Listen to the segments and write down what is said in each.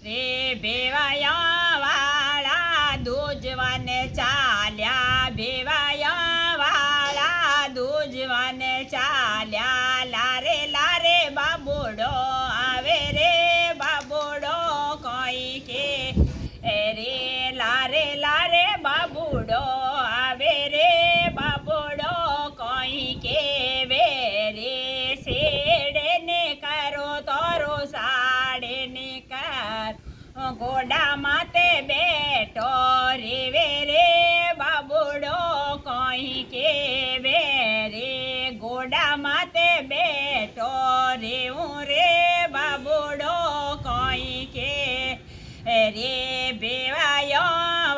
રે ભેવાયા વાળા દૂજવાને ચાલ્યા ભેવાયા વાળા દૂજવાને ચાલ્યા લારે લારે બાબુડો આવે રે બાબુડો કોઈ કે રે લારે લારે બાબુડો આવે રે બાબુડો કોઈ કે વે રે શેડે ને કરો તોરો સાડે ને કર ગોડા માતે બેઠો રે રે બાબુડો કોઈ કે વે રે ગોડા માતે બેઠો રે બાબુડો કોઈ કે રે ભેવાયો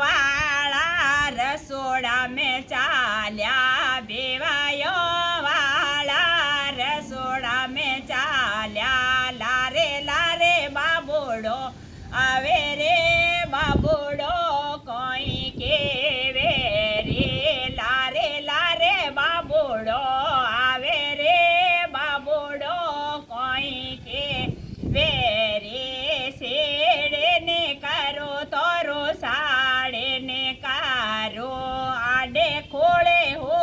વાળા રસોડા મેં ચાલ્યા ભેવાયો વાળા રસોડા મેં ચાલ્યા લારે લારે બાબુડો આવે રે બાબુડો કોઈ કે વે રે લારે લારે બાબુડો આવે રે બાબુડો કોઈ કે વે રે શેડે ને કરો તોરો સાડે ને કારો આડે ખોળે હો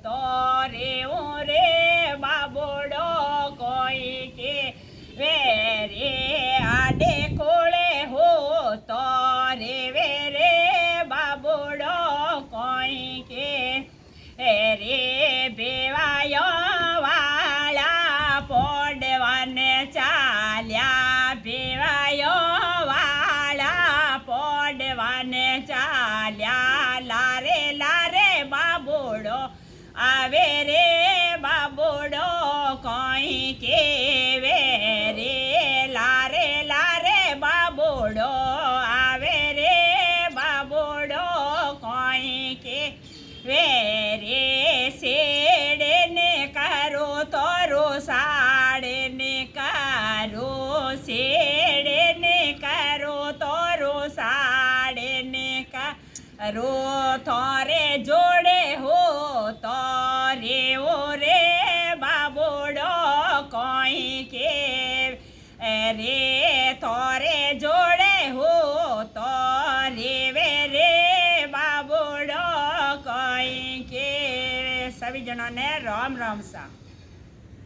તો રે બાબુડો કોઈ કે વે રે આડે ખોળે હો તો રે બાબુડો કોઈ કે રે ભેવાયો વાળા પોડવાને ચાલ્યા ભેવાયો વાળા પોડવાને ચાલ્યા લારે લારે બાબુડો આવે રે બાબુડો કોઈ કે વે રે લારે લારે બાબુડો આવે રે બાબુડો કોઈ કે વે રે શેડે ને કરો તોરો સાડે ને કરો શેડે ને કરો તોરો સાડે ને કરો થોરે જોડે હો તો રે બાબુડો કોઈ કે રે થોરે જોડે હો તો રે બાબુડો કોઈ કે સभी जनों ने राम राम सा।